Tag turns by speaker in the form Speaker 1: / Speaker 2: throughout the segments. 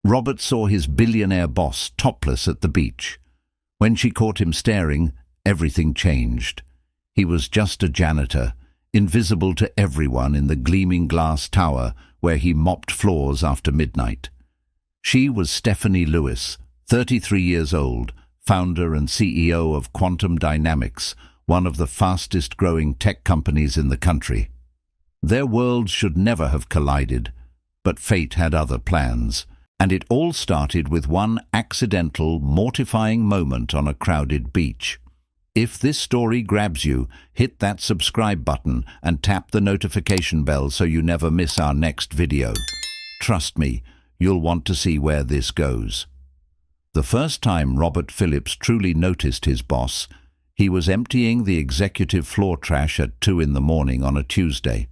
Speaker 1: Robert saw his billionaire boss topless at the beach. When she caught him staring, everything changed. He was just a janitor, invisible to everyone in the gleaming glass tower where he mopped floors after midnight. She was Stephanie Lewis, 33 years old, founder and CEO of Quantum Dynamics, one of the fastest-growing tech companies in the country. Their worlds should never have collided, but fate had other plans, and it all started with one accidental, mortifying moment on a crowded beach. If this story grabs you, hit that subscribe button and tap the notification bell so you never miss our next video. Trust me, you'll want to see where this goes. The first time Robert Phillips truly noticed his boss, he was emptying the executive floor trash at 2 in the morning on a Tuesday.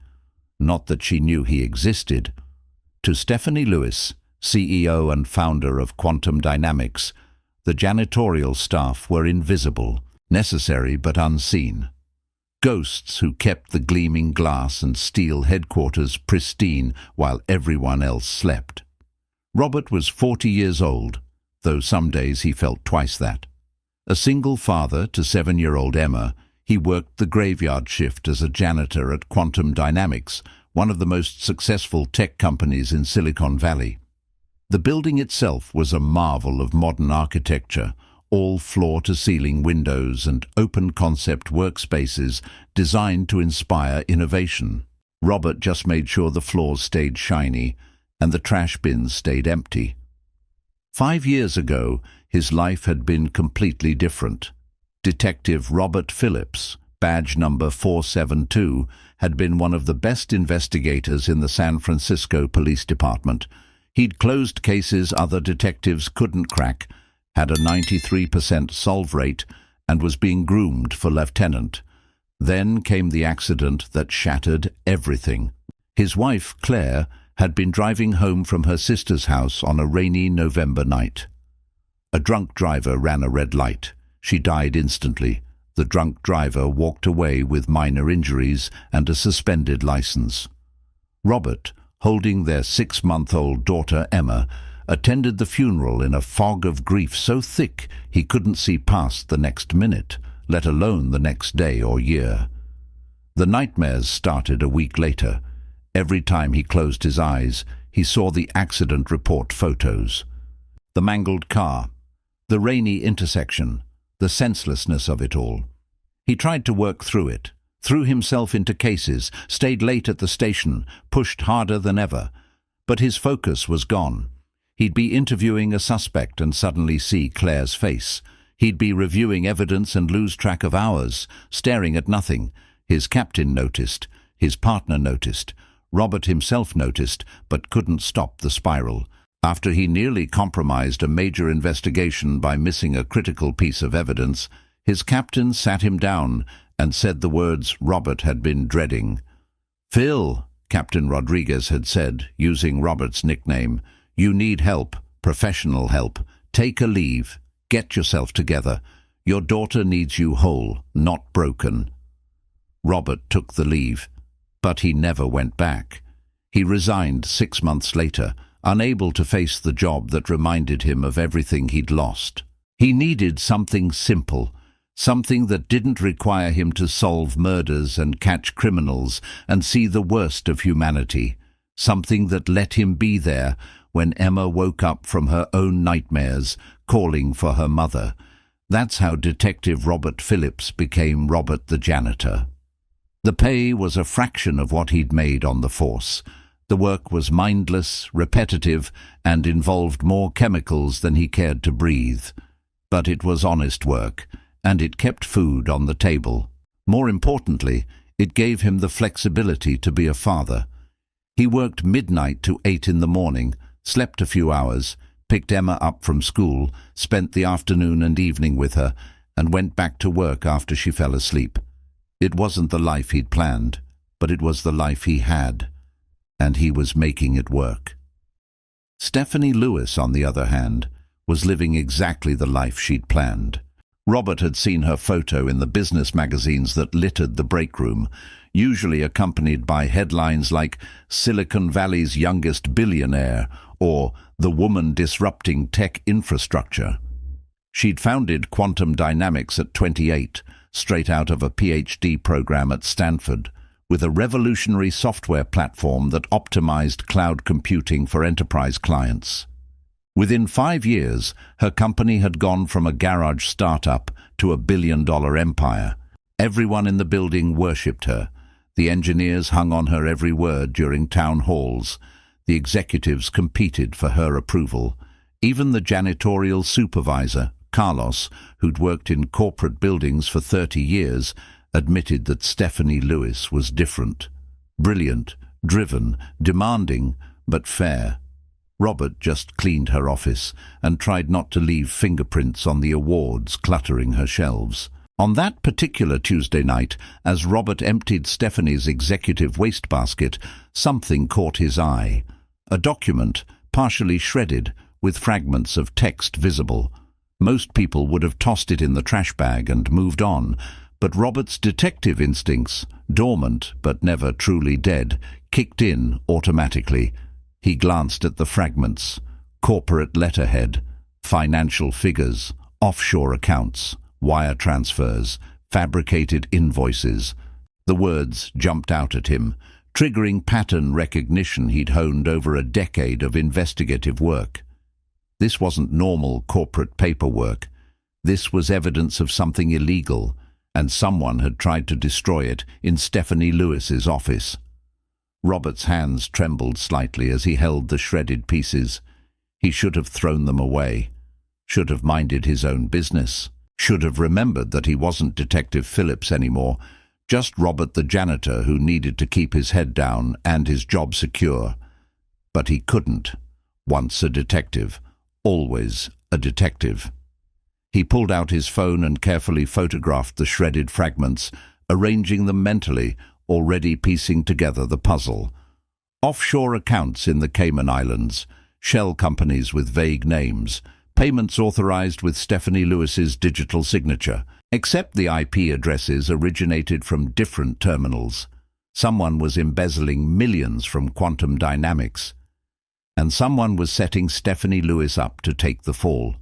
Speaker 1: Not that she knew he existed. To Stephanie Lewis, CEO and founder of Quantum Dynamics, the janitorial staff were invisible, necessary but unseen. Ghosts who kept the gleaming glass and steel headquarters pristine while everyone else slept. Robert was 40 years old, though some days he felt twice that. A single father to 7-year-old Emma, he worked the graveyard shift as a janitor at Quantum Dynamics, one of the most successful tech companies in Silicon Valley. The building itself was a marvel of modern architecture, all floor-to-ceiling windows and open-concept workspaces designed to inspire innovation. Robert just made sure the floors stayed shiny and the trash bins stayed empty. 5 years ago, his life had been completely different. Detective Robert Phillips, badge number 472, had been one of the best investigators in the San Francisco Police Department. He'd closed cases other detectives couldn't crack, had a 93% solve rate, and was being groomed for lieutenant. Then came the accident that shattered everything. His wife, Claire, had been driving home from her sister's house on a rainy November night. A drunk driver ran a red light. She died instantly. The drunk driver walked away with minor injuries and a suspended license. Robert, holding their 6-month-old daughter Emma, attended the funeral in a fog of grief so thick he couldn't see past the next minute, let alone the next day or year. The nightmares started a week later. Every time he closed his eyes, he saw the accident report photos. The mangled car, the rainy intersection, the senselessness of it all. He tried to work through it, threw himself into cases, stayed late at the station, pushed harder than ever. But his focus was gone. He'd be interviewing a suspect and suddenly see Claire's face. He'd be reviewing evidence and lose track of hours, staring at nothing. His captain noticed. His partner noticed. Robert himself noticed, but couldn't stop the spiral. After he nearly compromised a major investigation by missing a critical piece of evidence, his captain sat him down and said the words Robert had been dreading. "Phil," Captain Rodriguez had said, using Robert's nickname, "you need help, professional help. Take a leave. Get yourself together. Your daughter needs you whole, not broken." Robert took the leave, but he never went back. He resigned 6 months later, unable to face the job that reminded him of everything he'd lost. He needed something simple, something that didn't require him to solve murders and catch criminals and see the worst of humanity, something that let him be there when Emma woke up from her own nightmares, calling for her mother. That's how Detective Robert Phillips became Robert the Janitor. The pay was a fraction of what he'd made on the force. The work was mindless, repetitive, and involved more chemicals than he cared to breathe. But it was honest work, and it kept food on the table. More importantly, it gave him the flexibility to be a father. He worked midnight to 8 in the morning, slept a few hours, picked Emma up from school, spent the afternoon and evening with her, and went back to work after she fell asleep. It wasn't the life he'd planned, but it was the life he had, and he was making it work. Stephanie Lewis, on the other hand, was living exactly the life she'd planned. Robert had seen her photo in the business magazines that littered the break room. usually accompanied by headlines like Silicon Valley's youngest billionaire or the woman disrupting tech infrastructure. She'd founded quantum dynamics at 28, straight out of a PhD program at Stanford, with a revolutionary software platform that optimized cloud computing for enterprise clients. Within 5 years, her company had gone from a garage startup to a billion-dollar empire. Everyone in the building worshipped her. The engineers hung on her every word during town halls. The executives competed for her approval. Even the janitorial supervisor, Carlos, who'd worked in corporate buildings for 30 years, admitted that Stephanie Lewis was different. Brilliant, driven, demanding, but fair. Robert just cleaned her office and tried not to leave fingerprints on the awards cluttering her shelves. On that particular Tuesday night, as Robert emptied Stephanie's executive wastebasket, something caught his eye. A document, partially shredded, with fragments of text visible. Most people would have tossed it in the trash bag and moved on, but Robert's detective instincts, dormant but never truly dead, kicked in automatically. He glanced at the fragments: corporate letterhead, financial figures, offshore accounts, wire transfers, fabricated invoices. The words jumped out at him, triggering pattern recognition he'd honed over a decade of investigative work. This wasn't normal corporate paperwork. This was evidence of something illegal, and someone had tried to destroy it in Stephanie Lewis's office. Robert's hands trembled slightly as he held the shredded pieces. He should have thrown them away, should have minded his own business, should have remembered that he wasn't Detective Phillips anymore, just Robert the janitor who needed to keep his head down and his job secure. But he couldn't. Once a detective, always a detective. He pulled out his phone and carefully photographed the shredded fragments, arranging them mentally, already piecing together the puzzle. Offshore accounts in the Cayman Islands, shell companies with vague names, payments authorized with Stephanie Lewis's digital signature, except the IP addresses originated from different terminals. Someone was embezzling millions from quantum dynamics, and someone was setting Stephanie Lewis up to take the fall.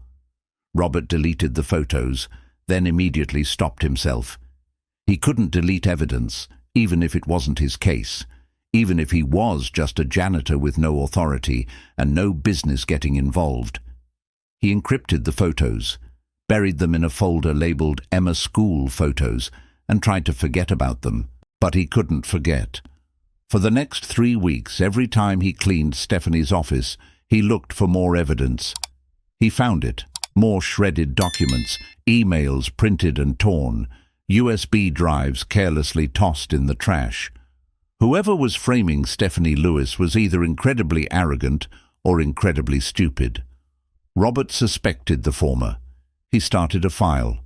Speaker 1: Robert deleted the photos, then immediately stopped himself. He couldn't delete evidence, even if it wasn't his case, even if he was just a janitor with no authority and no business getting involved. He encrypted the photos, buried them in a folder labeled Emma School Photos, and tried to forget about them. But he couldn't forget. For the next 3 weeks, every time he cleaned Stephanie's office, he looked for more evidence. He found it. More shredded documents, emails printed and torn, USB drives carelessly tossed in the trash. Whoever was framing Stephanie Lewis was either incredibly arrogant or incredibly stupid. Robert suspected the former. He started a file.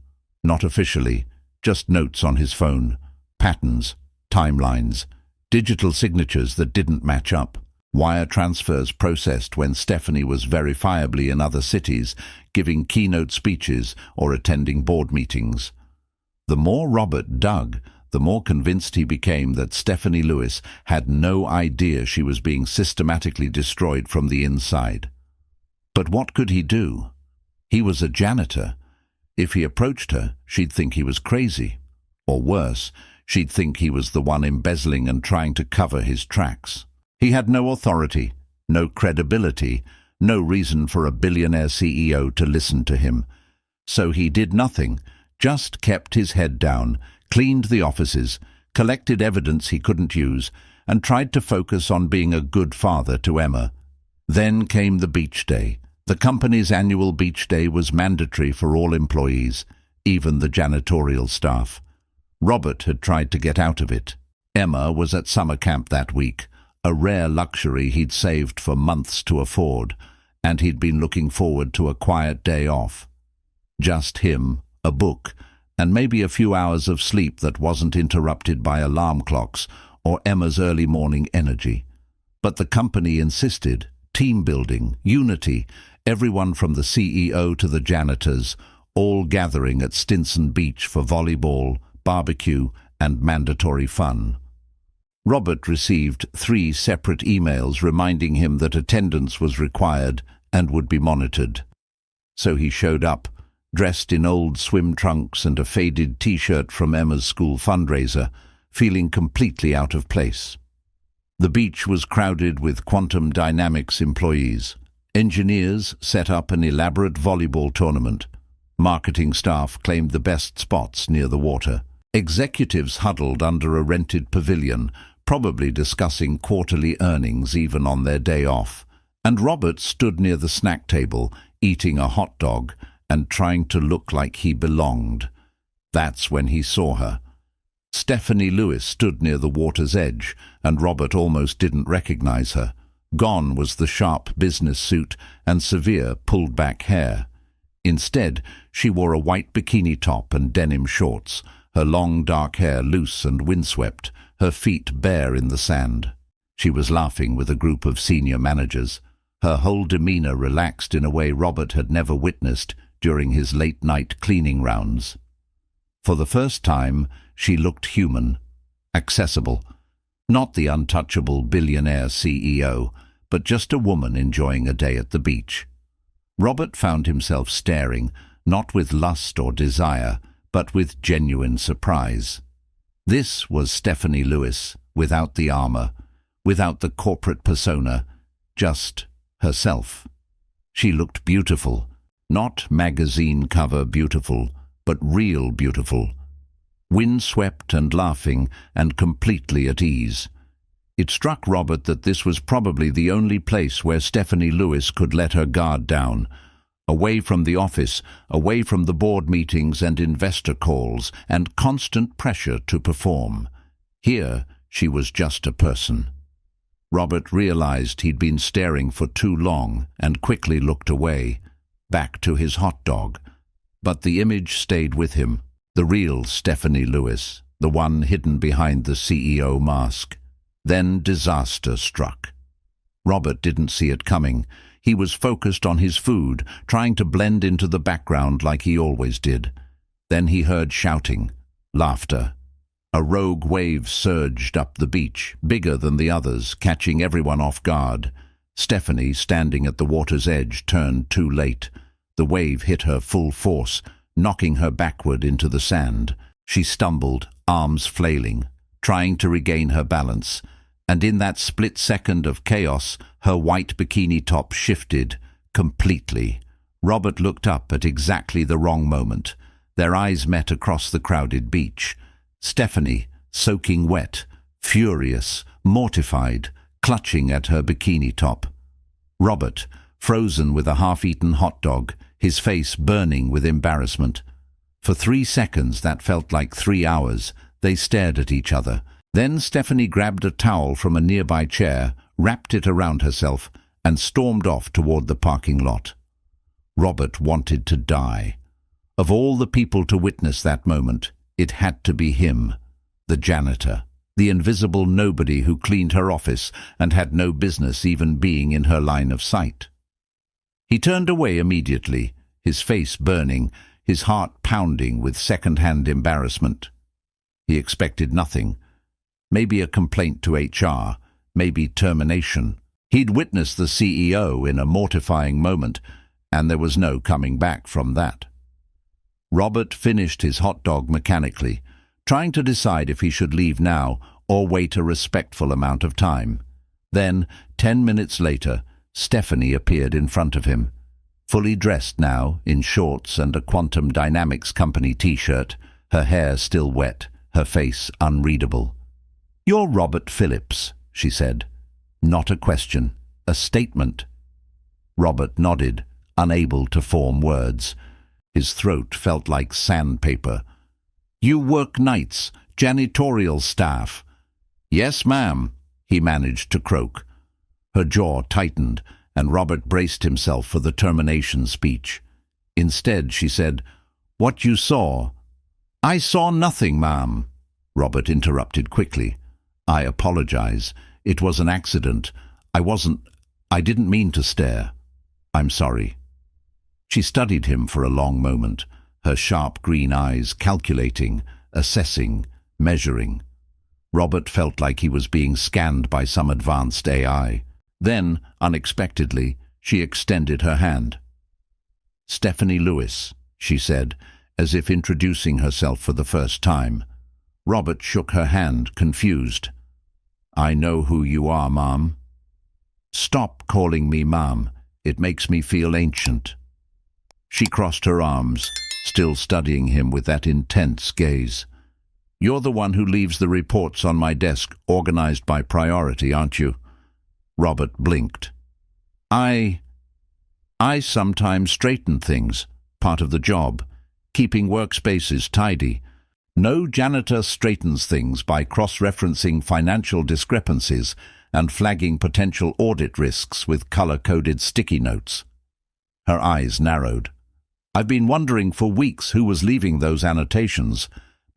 Speaker 1: Not officially, just notes on his phone. Patterns, timelines, digital signatures that didn't match up. Wire transfers processed when Stephanie was verifiably in other cities, giving keynote speeches or attending board meetings. The more Robert dug, the more convinced he became that Stephanie Lewis had no idea she was being systematically destroyed from the inside. But what could he do? He was a janitor. If he approached her, she'd think he was crazy. Or worse, she'd think he was the one embezzling and trying to cover his tracks. He had no authority, no credibility, no reason for a billionaire CEO to listen to him. So he did nothing, just kept his head down, cleaned the offices, collected evidence he couldn't use, and tried to focus on being a good father to Emma. Then came the beach day. The company's annual beach day was mandatory for all employees, even the janitorial staff. Robert had tried to get out of it. Emma was at summer camp that week, a rare luxury he'd saved for months to afford, and he'd been looking forward to a quiet day off. Just him, a book, and maybe a few hours of sleep that wasn't interrupted by alarm clocks or Emma's early morning energy. But the company insisted. Team building, unity, everyone from the CEO to the janitors, all gathering at Stinson Beach for volleyball, barbecue, and mandatory fun. Robert received 3 separate emails reminding him that attendance was required and would be monitored. So he showed up, dressed in old swim trunks and a faded t-shirt from Emma's school fundraiser, feeling completely out of place. The beach was crowded with Quantum Dynamics employees. Engineers set up an elaborate volleyball tournament. Marketing staff claimed the best spots near the water. Executives huddled under a rented pavilion, probably discussing quarterly earnings even on their day off. And Robert stood near the snack table, eating a hot dog and trying to look like he belonged. That's when he saw her. Stephanie Lewis stood near the water's edge, and Robert almost didn't recognize her. Gone was the sharp business suit and severe pulled-back hair. Instead, she wore a white bikini top and denim shorts, her long dark hair loose and windswept, her feet bare in the sand. She was laughing with a group of senior managers, her whole demeanor relaxed in a way Robert had never witnessed during his late-night cleaning rounds. For the first time, she looked human, accessible, not the untouchable billionaire CEO, but just a woman enjoying a day at the beach. Robert found himself staring, not with lust or desire, but with genuine surprise. This was Stephanie Lewis, without the armor, without the corporate persona, just herself. She looked beautiful, not magazine cover beautiful, but real beautiful. Windswept and laughing and completely at ease. It struck Robert that this was probably the only place where Stephanie Lewis could let her guard down, away from the office, away from the board meetings and investor calls and constant pressure to perform. Here, she was just a person. Robert realized he'd been staring for too long and quickly looked away, back to his hot dog. But the image stayed with him, the real Stephanie Lewis, the one hidden behind the CEO mask. Then disaster struck. Robert didn't see it coming. He was focused on his food, trying to blend into the background like he always did. Then he heard shouting, laughter. A rogue wave surged up the beach, bigger than the others, catching everyone off guard. Stephanie, standing at the water's edge, turned too late. The wave hit her full force, knocking her backward into the sand. She stumbled, arms flailing, trying to regain her balance. And in that split second of chaos, her white bikini top shifted completely. Robert looked up at exactly the wrong moment. Their eyes met across the crowded beach. Stephanie, soaking wet, furious, mortified, clutching at her bikini top. Robert, frozen with a half-eaten hot dog, his face burning with embarrassment. For 3 seconds that felt like 3 hours. They stared at each other. Then Stephanie grabbed a towel from a nearby chair, wrapped it around herself, and stormed off toward the parking lot. Robert wanted to die. Of all the people to witness that moment, it had to be him, the janitor, the invisible nobody who cleaned her office and had no business even being in her line of sight. He turned away immediately, his face burning, his heart pounding with second-hand embarrassment. He expected nothing. Maybe a complaint to HR, maybe termination. He'd witnessed the CEO in a mortifying moment, and there was no coming back from that. Robert finished his hot dog mechanically, trying to decide if he should leave now or wait a respectful amount of time. Then, 10 minutes later, Stephanie appeared in front of him, fully dressed now, in shorts and a Quantum Dynamics Company t-shirt, her hair still wet, her face unreadable. "You're Robert Phillips," she said. Not a question, a statement. Robert nodded, unable to form words. His throat felt like sandpaper. "You work nights, janitorial staff." "Yes, ma'am," he managed to croak. Her jaw tightened, and Robert braced himself for the termination speech. Instead, she said, "What you saw?" "I saw nothing, ma'am." Robert interrupted quickly. "I apologize. It was an accident. I didn't mean to stare. I'm sorry." She studied him for a long moment, her sharp green eyes calculating, assessing, measuring. Robert felt like he was being scanned by some advanced AI. Then, unexpectedly, she extended her hand. "Stephanie Lewis," she said, as if introducing herself for the first time. Robert shook her hand, confused. "I know who you are, Ma'am." "Stop calling me Ma'am. It makes me feel ancient." She crossed her arms, still studying him with that intense gaze. "You're the one who leaves the reports on my desk organized by priority, aren't you?" Robert blinked. I sometimes straighten things, part of the job, keeping workspaces tidy. No janitor straightens things by cross-referencing financial discrepancies and flagging potential audit risks with color-coded sticky notes." Her eyes narrowed. "I've been wondering for weeks who was leaving those annotations.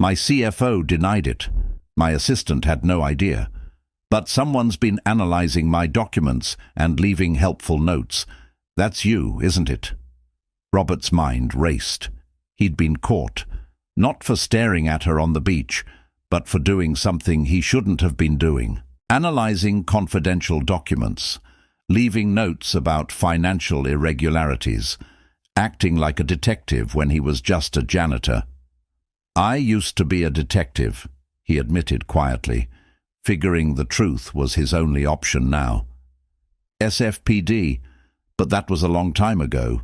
Speaker 1: My CFO denied it. My assistant had no idea. But someone's been analyzing my documents and leaving helpful notes. That's you, isn't it?" Robert's mind raced. He'd been caught, not for staring at her on the beach, but for doing something he shouldn't have been doing. Analyzing confidential documents, leaving notes about financial irregularities, acting like a detective when he was just a janitor. "I used to be a detective," he admitted quietly, figuring the truth was his only option now. "SFPD, but that was a long time ago."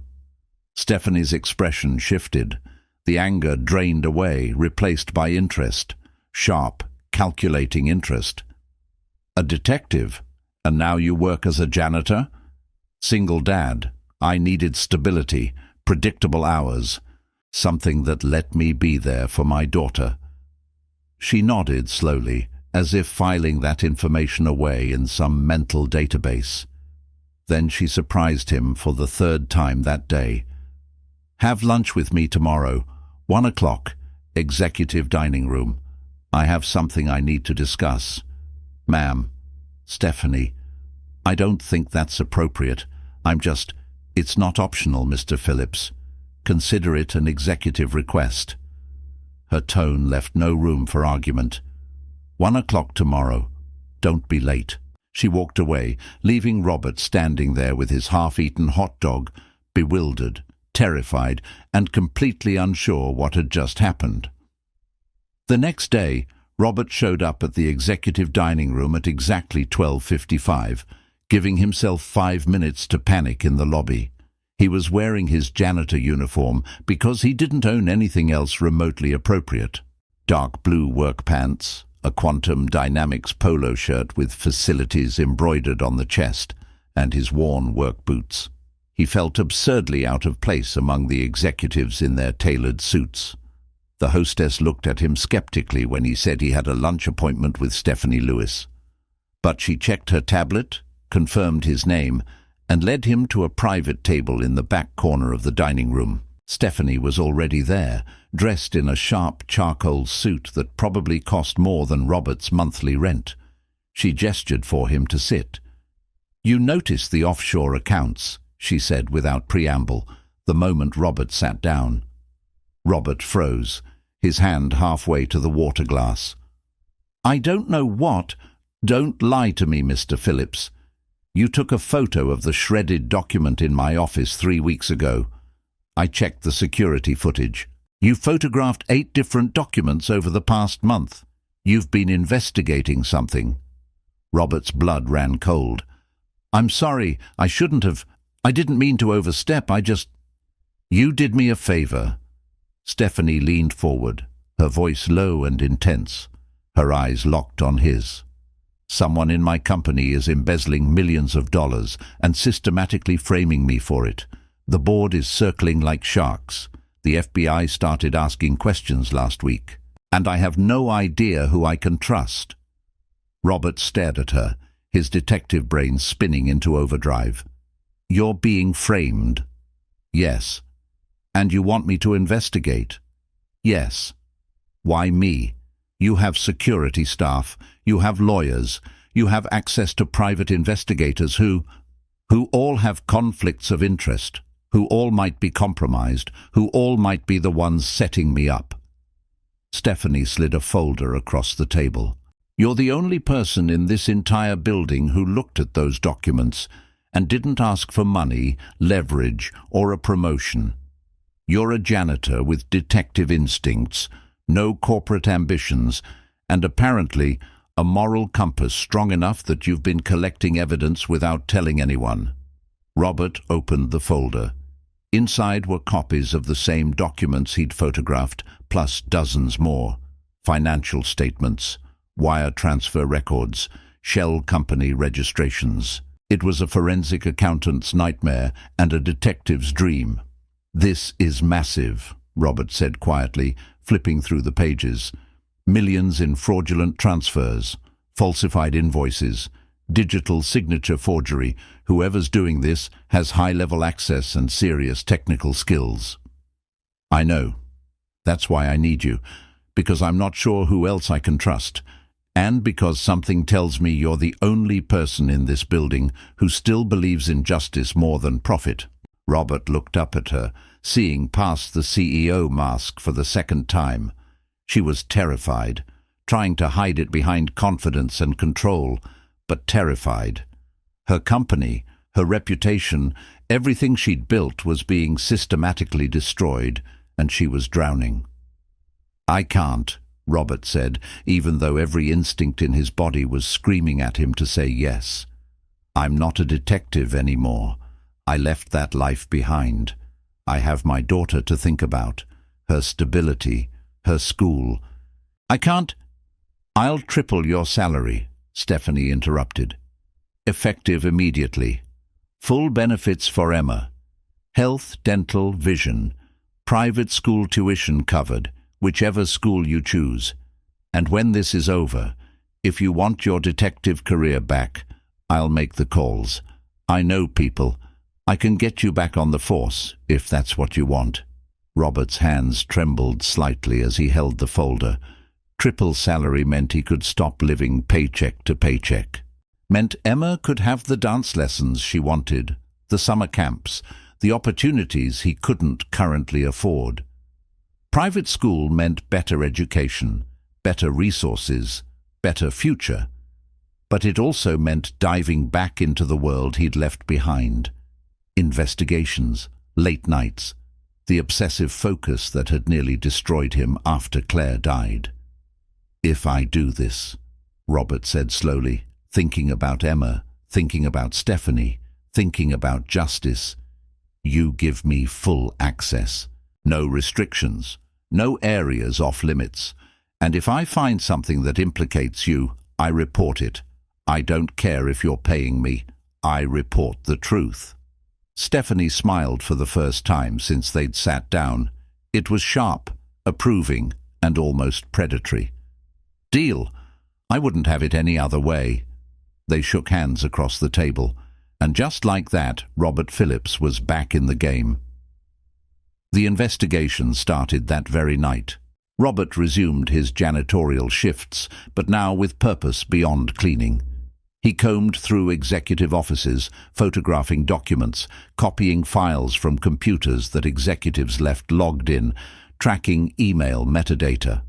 Speaker 1: Stephanie's expression shifted. The anger drained away, replaced by interest. Sharp, calculating interest. "A detective? And now you work as a janitor?" "Single dad. I needed stability, predictable hours, something that let me be there for my daughter." She nodded slowly, as if filing that information away in some mental database. Then she surprised him for the third time that day. "Have lunch with me tomorrow, 1 o'clock, executive dining room. I have something I need to discuss." "Ma'am, Stephanie, I don't think that's appropriate. It's not optional, Mr. Phillips. Consider it an executive request." Her tone left no room for argument. 1 o'clock tomorrow. Don't be late." She walked away, leaving Robert standing there with his half-eaten hot dog, bewildered, terrified, and completely unsure what had just happened. The next day, Robert showed up at the executive dining room at exactly 12:55, giving himself 5 minutes to panic in the lobby. He was wearing his janitor uniform because he didn't own anything else remotely appropriate. Dark blue work pants, a Quantum Dynamics polo shirt with facilities embroidered on the chest, and his worn work boots. He felt absurdly out of place among the executives in their tailored suits. The hostess looked at him skeptically when he said he had a lunch appointment with Stephanie Lewis. But she checked her tablet, confirmed his name, and led him to a private table in the back corner of the dining room. Stephanie was already there, dressed in a sharp charcoal suit that probably cost more than Robert's monthly rent. She gestured for him to sit. "You notice the offshore accounts," she said without preamble, the moment Robert sat down. Robert froze, his hand halfway to the water glass. "I don't know what—" "Don't lie to me, Mr. Phillips. You took a photo of the shredded document in my office 3 weeks ago. I checked the security footage. You photographed 8 different documents over the past month. You've been investigating something." Robert's blood ran cold. "I'm sorry, I shouldn't have. I didn't mean to overstep, You did me a favor." Stephanie leaned forward, her voice low and intense, her eyes locked on his. "Someone in my company is embezzling millions of dollars and systematically framing me for it. The board is circling like sharks. The FBI started asking questions last week, and I have no idea who I can trust." Robert stared at her, his detective brain spinning into overdrive. "You're being framed?" "Yes." "And you want me to investigate?" "Yes." "Why me? You have security staff, you have lawyers, you have access to private investigators who all have conflicts of interest, who all might be compromised, who all might be the ones setting me up." Stephanie slid a folder across the table. You're the only person in this entire building who looked at those documents and didn't ask for money, leverage, or a promotion. You're a janitor with detective instincts, no corporate ambitions, and apparently a moral compass strong enough that you've been collecting evidence without telling anyone. Robert opened the folder. Inside were copies of the same documents he'd photographed, plus dozens more. Financial statements, wire transfer records, shell company registrations. It was a forensic accountant's nightmare and a detective's dream. "This is massive," Robert said quietly, flipping through the pages. "Millions in fraudulent transfers, falsified invoices, digital signature forgery. Whoever's doing this has high-level access and serious technical skills." "I know. That's why I need you, because I'm not sure who else I can trust, and because something tells me you're the only person in this building who still believes in justice more than profit." Robert looked up at her, seeing past the CEO mask for the second time. She was terrified, trying to hide it behind confidence and control, but terrified. Her company, her reputation, everything she'd built was being systematically destroyed, and she was drowning. "I can't," Robert said, even though every instinct in his body was screaming at him to say yes. "I'm not a detective anymore. I left that life behind. I have my daughter to think about, her stability, her school." "I can't—" "I'll triple your salary," Stephanie interrupted. "Effective immediately. Full benefits for Emma. Health, dental, vision. Private school tuition covered, whichever school you choose. And when this is over, if you want your detective career back, I'll make the calls. I know people. I can get you back on the force, if that's what you want." Robert's hands trembled slightly as he held the folder. Triple salary meant he could stop living paycheck to paycheck. Meant Emma could have the dance lessons she wanted, the summer camps, the opportunities he couldn't currently afford. Private school meant better education, better resources, better future. But it also meant diving back into the world he'd left behind. Investigations, late nights, the obsessive focus that had nearly destroyed him after Claire died. "If I do this," Robert said slowly, thinking about Emma, thinking about Stephanie, thinking about justice, "you give me full access. No restrictions, no areas off limits. And if I find something that implicates you, I report it. I don't care if you're paying me. I report the truth." Stephanie smiled for the first time since they'd sat down. It was sharp, approving, and almost predatory. "Deal. I wouldn't have it any other way." They shook hands across the table, and just like that, Robert Phillips was back in the game. The investigation started that very night. Robert resumed his janitorial shifts, but now with purpose beyond cleaning. He combed through executive offices, photographing documents, copying files from computers that executives left logged in, tracking email metadata.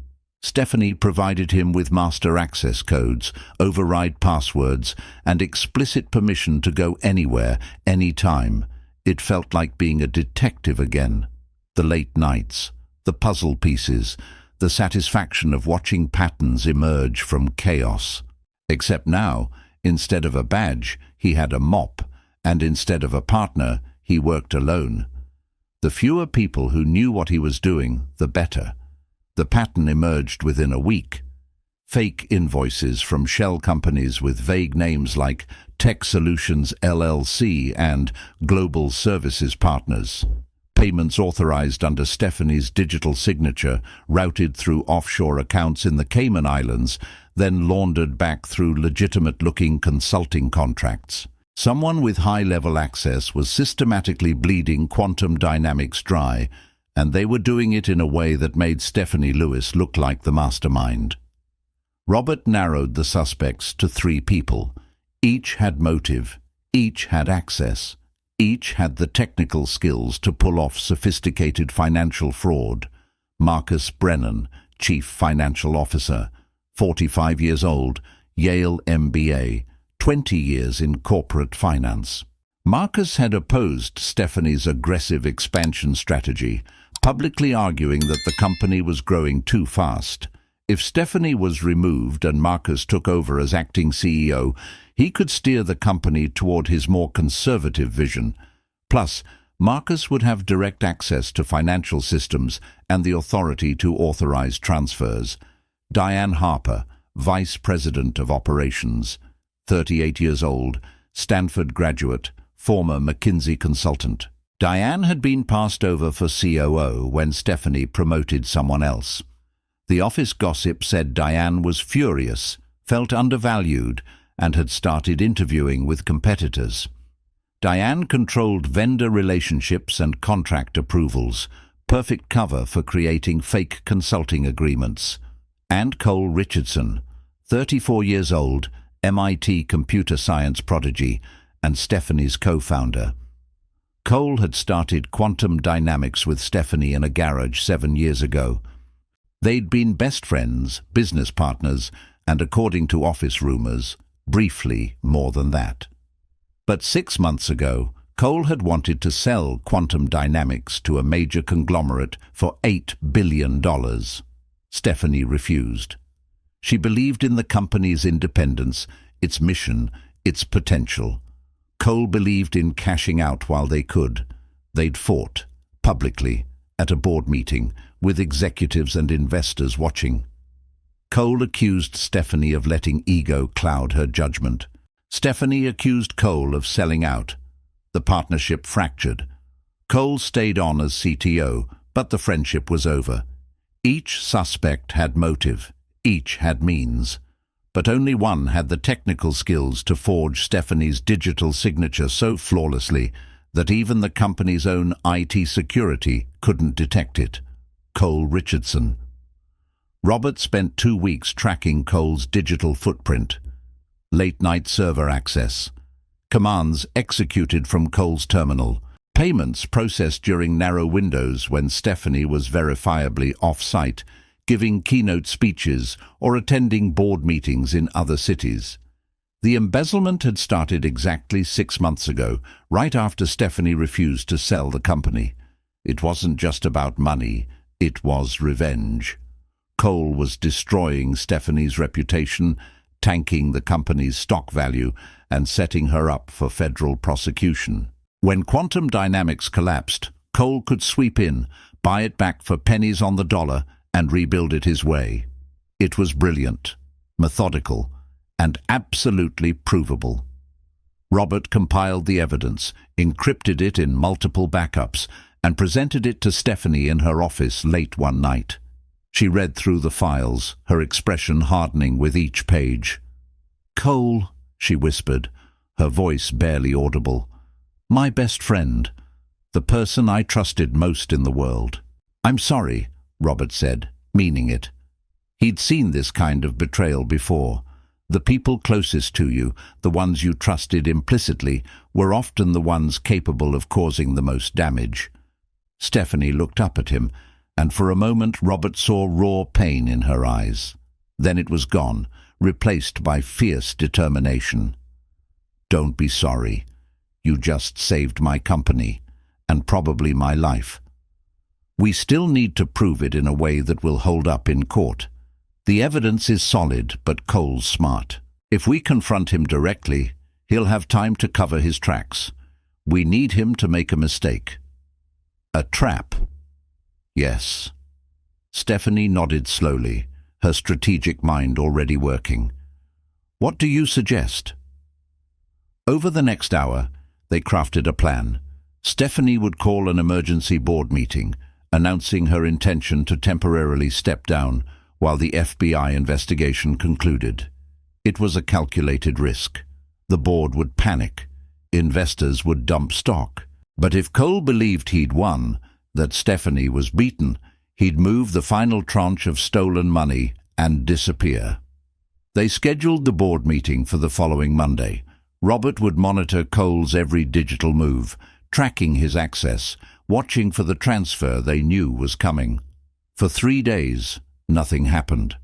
Speaker 1: Stephanie provided him with master access codes, override passwords, and explicit permission to go anywhere, anytime. It felt like being a detective again. The late nights, the puzzle pieces, the satisfaction of watching patterns emerge from chaos. Except now, instead of a badge, he had a mop, and instead of a partner, he worked alone. The fewer people who knew what he was doing, the better. The pattern emerged within a week. Fake invoices from shell companies with vague names like Tech Solutions LLC and Global Services Partners. Payments authorized under Stephanie's digital signature, routed through offshore accounts in the Cayman Islands, then laundered back through legitimate-looking consulting contracts. Someone with high-level access was systematically bleeding quantum dynamics dry, and they were doing it in a way that made Stephanie Lewis look like the mastermind. Robert narrowed the suspects to 3 people. Each had motive, each had access, each had the technical skills to pull off sophisticated financial fraud. Marcus Brennan, Chief Financial Officer. 45 years old, Yale MBA, 20 years in corporate finance. Marcus had opposed Stephanie's aggressive expansion strategy, publicly arguing that the company was growing too fast. If Stephanie was removed and Marcus took over as acting CEO, he could steer the company toward his more conservative vision. Plus, Marcus would have direct access to financial systems and the authority to authorize transfers. Diane Harper, Vice President of Operations, 38 years old, Stanford graduate, former McKinsey consultant. Diane had been passed over for COO when Stephanie promoted someone else. The office gossip said Diane was furious, felt undervalued, and had started interviewing with competitors. Diane controlled vendor relationships and contract approvals, perfect cover for creating fake consulting agreements. And Cole Richardson, 34 years old, MIT computer science prodigy, and Stephanie's co-founder. Cole had started Quantum Dynamics with Stephanie in a garage 7 years ago. They'd been best friends, business partners, and according to office rumors, briefly more than that. But 6 months ago, Cole had wanted to sell Quantum Dynamics to a major conglomerate for $8 billion. Stephanie refused. She believed in the company's independence, its mission, its potential. Cole believed in cashing out while they could. They'd fought, publicly, at a board meeting, with executives and investors watching. Cole accused Stephanie of letting ego cloud her judgment. Stephanie accused Cole of selling out. The partnership fractured. Cole stayed on as CTO, but the friendship was over. Each suspect had motive, each had means, but only one had the technical skills to forge Stephanie's digital signature so flawlessly that even the company's own IT security couldn't detect it. Cole Richardson. Robert spent 2 weeks tracking Cole's digital footprint. Late-night server access. Commands executed from Cole's terminal. Payments processed during narrow windows when Stephanie was verifiably off-site, giving keynote speeches or attending board meetings in other cities. The embezzlement had started exactly 6 months ago, right after Stephanie refused to sell the company. It wasn't just about money, it was revenge. Cole was destroying Stephanie's reputation, tanking the company's stock value, and setting her up for federal prosecution. When Quantum Dynamics collapsed, Cole could sweep in, buy it back for pennies on the dollar, and rebuild it his way. It was brilliant, methodical, and absolutely provable. Robert compiled the evidence, encrypted it in multiple backups, and presented it to Stephanie in her office late one night. She read through the files, her expression hardening with each page. "Cole," she whispered, her voice barely audible. "My best friend, the person I trusted most in the world." "I'm sorry," Robert said, meaning it. He'd seen this kind of betrayal before. The people closest to you, the ones you trusted implicitly, were often the ones capable of causing the most damage. Stephanie looked up at him, and for a moment Robert saw raw pain in her eyes. Then it was gone, replaced by fierce determination. "Don't be sorry. You just saved my company, and probably my life. We still need to prove it in a way that will hold up in court. The evidence is solid, but Cole's smart. If we confront him directly, he'll have time to cover his tracks. We need him to make a mistake." "A trap?" "Yes." Stephanie nodded slowly, her strategic mind already working. "What do you suggest?" Over the next hour, they crafted a plan. Stephanie would call an emergency board meeting, announcing her intention to temporarily step down while the FBI investigation concluded. It was a calculated risk. The board would panic. Investors would dump stock. But if Cole believed he'd won, that Stephanie was beaten, he'd move the final tranche of stolen money and disappear. They scheduled the board meeting for the following Monday. Robert would monitor Cole's every digital move, tracking his access, watching for the transfer they knew was coming. For 3 days, nothing happened.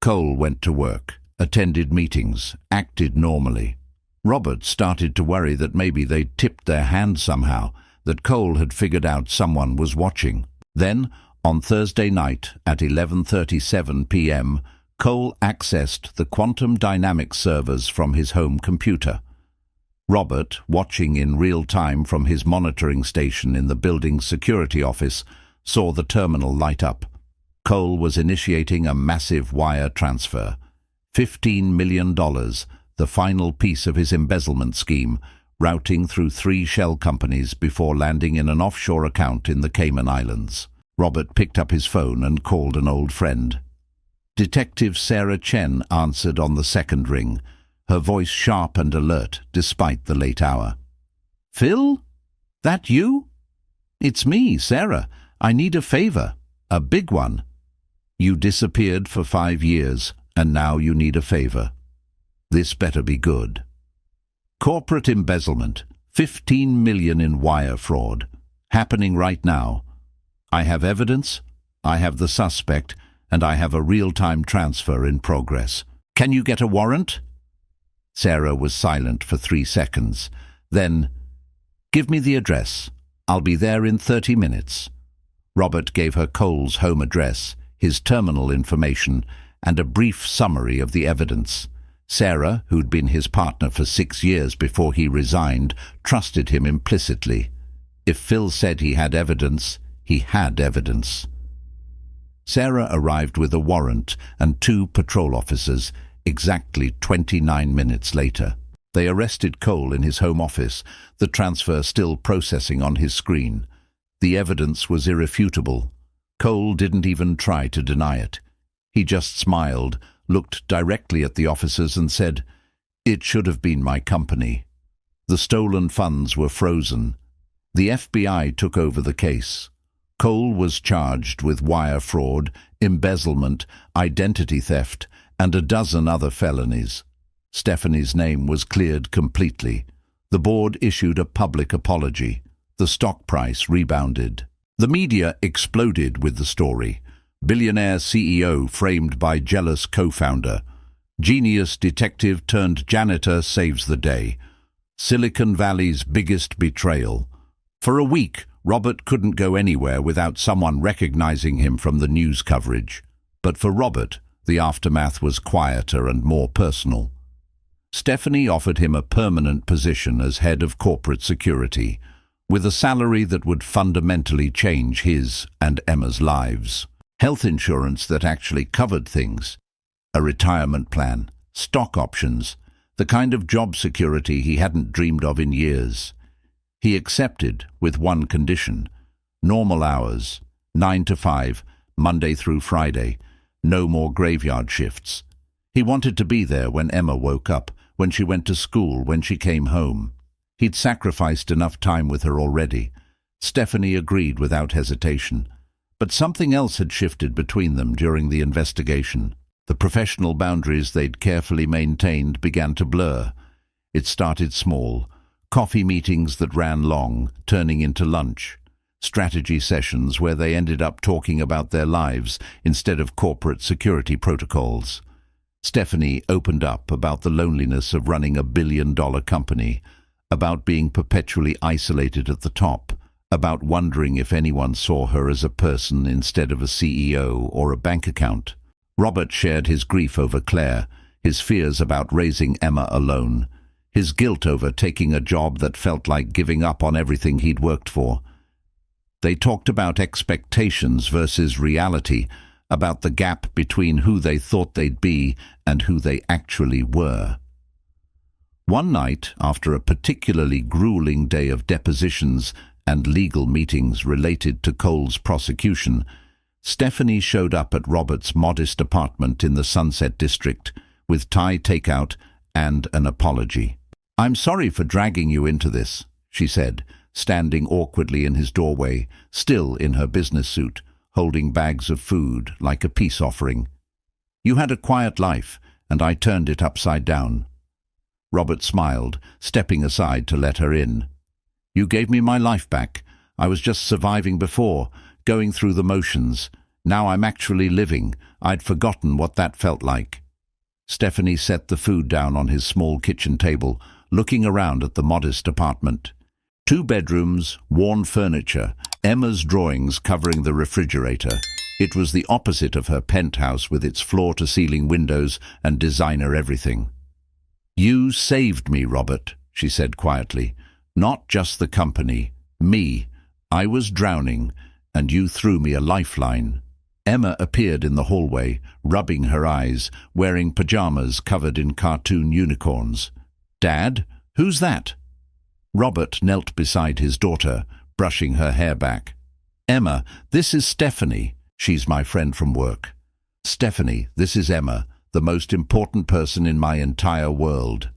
Speaker 1: Cole went to work, attended meetings, acted normally. Robert started to worry that maybe they'd tipped their hand somehow, that Cole had figured out someone was watching. Then, on Thursday night at 11:37 p.m., Cole accessed the quantum dynamics servers from his home computer. Robert, watching in real time from his monitoring station in the building's security office, saw the terminal light up. Cole was initiating a massive wire transfer. $15 million, the final piece of his embezzlement scheme, routing through 3 shell companies before landing in an offshore account in the Cayman Islands. Robert picked up his phone and called an old friend. Detective Sarah Chen answered on the second ring, her voice sharp and alert despite the late hour. "Phil? That you?" "It's me, Sarah. I need a favor. A big one." "You disappeared for 5 years, and now you need a favor. This better be good. Corporate embezzlement, 15 million in wire fraud, happening right now. I have evidence, I have the suspect, and I have a real-time transfer in progress. Can you get a warrant?" Sarah was silent for 3 seconds. Then, "Give me the address. I'll be there in 30 minutes. Robert gave her Cole's home address, his terminal information, and a brief summary of the evidence. Sarah, who'd been his partner for 6 years before he resigned, trusted him implicitly. If Phil said he had evidence, he had evidence. Sarah arrived with a warrant and 2 patrol officers exactly 29 minutes later. They arrested Cole in his home office, the transfer still processing on his screen. The evidence was irrefutable. Cole didn't even try to deny it. He just smiled, looked directly at the officers and said, "It should have been my company." The stolen funds were frozen. The FBI took over the case. Cole was charged with wire fraud, embezzlement, identity theft, and a dozen other felonies. Stephanie's name was cleared completely. The board issued a public apology. The stock price rebounded. The media exploded with the story. Billionaire CEO framed by jealous co-founder. Genius detective turned janitor saves the day. Silicon Valley's biggest betrayal. For a week, Robert couldn't go anywhere without someone recognizing him from the news coverage. But for Robert, the aftermath was quieter and more personal. Stephanie offered him a permanent position as head of corporate security, with a salary that would fundamentally change his and Emma's lives. Health insurance that actually covered things. A retirement plan, stock options, the kind of job security he hadn't dreamed of in years. He accepted with one condition: normal hours, 9 to 5, Monday through Friday, no more graveyard shifts. He wanted to be there when Emma woke up, when she went to school, when she came home. He'd sacrificed enough time with her already. Stephanie agreed without hesitation. But something else had shifted between them during the investigation. The professional boundaries they'd carefully maintained began to blur. It started small. Coffee meetings that ran long, turning into lunch. Strategy sessions where they ended up talking about their lives instead of corporate security protocols. Stephanie opened up about the loneliness of running a billion-dollar company, about being perpetually isolated at the top, about wondering if anyone saw her as a person instead of a CEO or a bank account. Robert shared his grief over Claire, his fears about raising Emma alone, his guilt over taking a job that felt like giving up on everything he'd worked for. They talked about expectations versus reality, about the gap between who they thought they'd be and who they actually were. One night, after a particularly grueling day of depositions and legal meetings related to Cole's prosecution, Stephanie showed up at Robert's modest apartment in the Sunset District with Thai takeout and an apology. "I'm sorry for dragging you into this," she said, standing awkwardly in his doorway, still in her business suit, holding bags of food like a peace offering. "You had a quiet life, and I turned it upside down." Robert smiled, stepping aside to let her in. "You gave me my life back. I was just surviving before, going through the motions. Now I'm actually living. I'd forgotten what that felt like. Stephanie set the food down on his small kitchen table, looking around at the modest apartment. 2 bedrooms, worn furniture, Emma's drawings covering the refrigerator. It was the opposite of her penthouse with its floor-to-ceiling windows and designer everything. "You saved me, Robert," she said quietly. "Not just the company. Me. I was drowning, and you threw me a lifeline." Emma appeared in the hallway, rubbing her eyes, wearing pajamas covered in cartoon unicorns. "Dad? Who's that?" Robert knelt beside his daughter, brushing her hair back. "Emma, this is Stephanie. She's my friend from work." "Stephanie, this is Emma, the most important person in my entire world."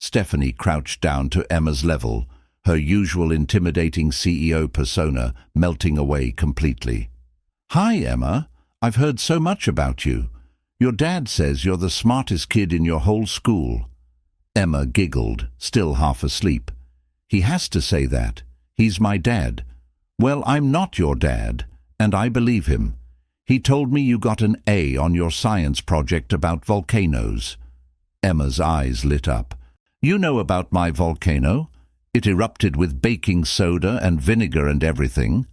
Speaker 1: Stephanie crouched down to Emma's level, her usual intimidating CEO persona melting away completely. "Hi, Emma. I've heard so much about you. Your dad says you're the smartest kid in your whole school." Emma giggled, still half asleep. "He has to say that. He's my dad." "Well, I'm not your dad, and I believe him. He told me you got an A on your science project about volcanoes." Emma's eyes lit up. "You know about my volcano? It erupted with baking soda and vinegar and everything."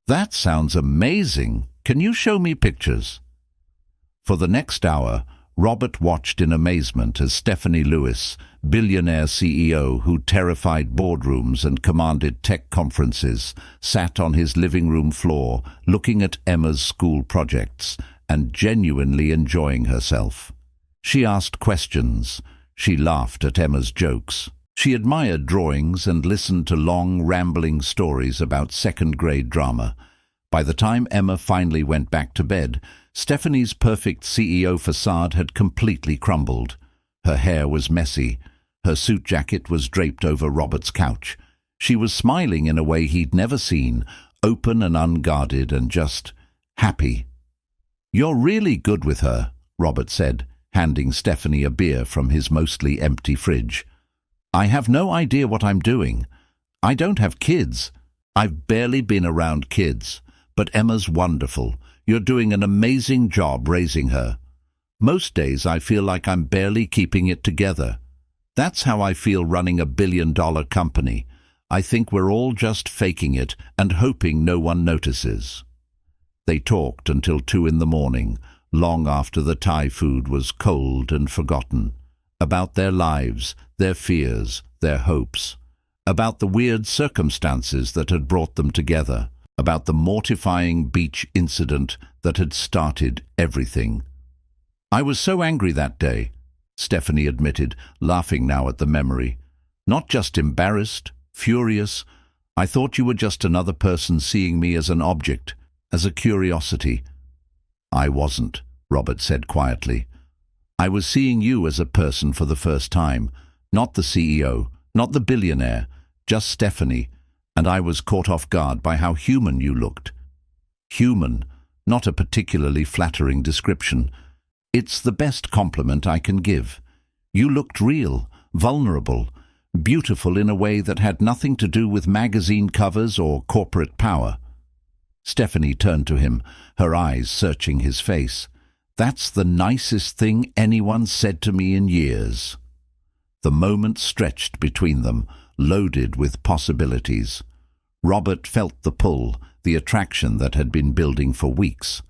Speaker 1: "That sounds amazing. Can you show me pictures?" For the next hour, Robert watched in amazement as Stephanie Lewis, billionaire CEO who terrified boardrooms and commanded tech conferences, sat on his living room floor looking at Emma's school projects and genuinely enjoying herself. She asked questions. She laughed at Emma's jokes. She admired drawings and listened to long, rambling stories about second-grade drama. By the time Emma finally went back to bed, Stephanie's perfect CEO facade had completely crumbled. Her hair was messy. Her suit jacket was draped over Robert's couch. She was smiling in a way he'd never seen, open and unguarded and just happy. "You're really good with her," Robert said, handing Stephanie a beer from his mostly empty fridge. "I have no idea what I'm doing. I don't have kids. I've barely been around kids. But Emma's wonderful. You're doing an amazing job raising her. Most days I feel like I'm barely keeping it together. That's how I feel running a billion-dollar company. I think we're all just faking it and hoping no one notices." They talked until 2 in the morning, long after the Thai food was cold and forgotten, about their lives, their fears, their hopes, about the weird circumstances that had brought them together, about the mortifying beach incident that had started everything. "I was so angry that day," Stephanie admitted, laughing now at the memory. "Not just embarrassed, furious. I thought you were just another person seeing me as an object, as a curiosity." "I wasn't," Robert said quietly. "I was seeing you as a person for the first time, not the CEO, not the billionaire, just Stephanie, and I was caught off guard by how human you looked." "Human, not a particularly flattering description. It's the best compliment I can give. You looked real, vulnerable, beautiful in a way that had nothing to do with magazine covers or corporate power." Stephanie turned to him, her eyes searching his face. "That's the nicest thing anyone said to me in years." The moment stretched between them, loaded with possibilities. Robert felt the pull, the attraction that had been building for weeks.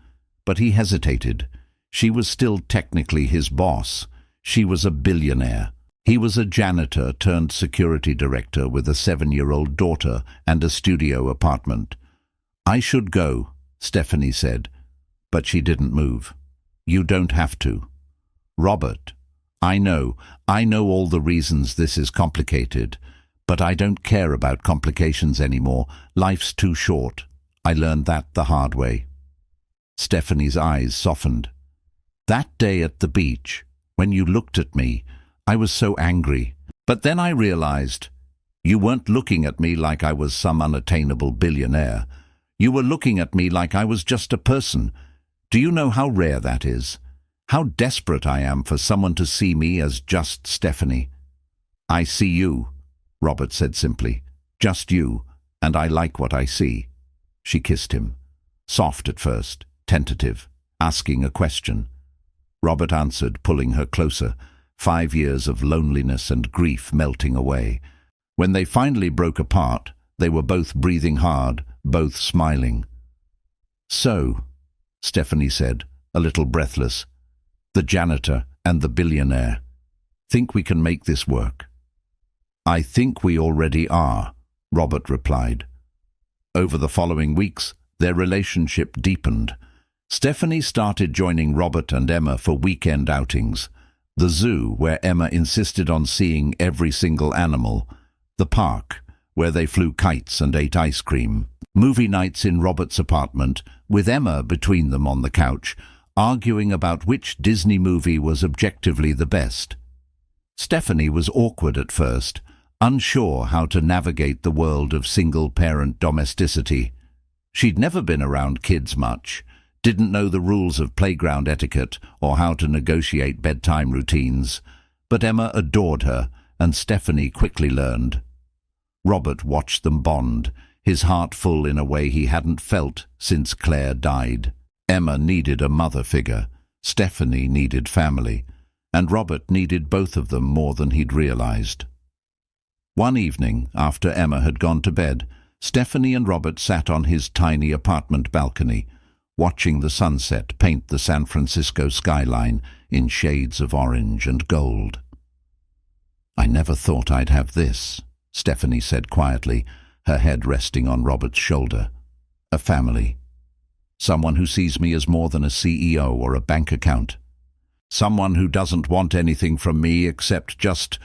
Speaker 1: But he hesitated. She was still technically his boss. She was a billionaire. He was a janitor turned security director with a 7-year-old daughter and a studio apartment. "I should go," Stephanie said, but she didn't move. "You don't have to." "Robert, I know all the reasons this is complicated, but I don't care about complications anymore. Life's too short. I learned that the hard way." Stephanie's eyes softened. "That day at the beach, when you looked at me, I was so angry. But then I realized you weren't looking at me like I was some unattainable billionaire. You were looking at me like I was just a person. Do you know how rare that is? How desperate I am for someone to see me as just Stephanie." "I see you," Robert said simply. "Just you, and I like what I see." She kissed him. soft at first, tentative, asking a question. Robert answered, pulling her closer, 5 years of loneliness and grief melting away. When they finally broke apart, they were both breathing hard, both smiling. "So," Stephanie said, a little breathless, "the janitor and the billionaire. Think we can make this work?" "I think we already are," Robert replied. Over the following weeks, their relationship deepened. Stephanie started joining Robert and Emma for weekend outings. The zoo, where Emma insisted on seeing every single animal. The park, where they flew kites and ate ice cream. Movie nights in Robert's apartment, with Emma between them on the couch, arguing about which Disney movie was objectively the best. Stephanie was awkward at first, unsure how to navigate the world of single-parent domesticity. She'd never been around kids much, didn't know the rules of playground etiquette or how to negotiate bedtime routines, but Emma adored her, and Stephanie quickly learned. Robert watched them bond, his heart full in a way he hadn't felt since Claire died. Emma needed a mother figure, Stephanie needed family, and Robert needed both of them more than he'd realized. One evening, after Emma had gone to bed, Stephanie and Robert sat on his tiny apartment balcony, watching the sunset paint the San Francisco skyline in shades of orange and gold. "I never thought I'd have this," Stephanie said quietly, her head resting on Robert's shoulder. "A family. Someone who sees me as more than a CEO or a bank account. Someone who doesn't want anything from me except just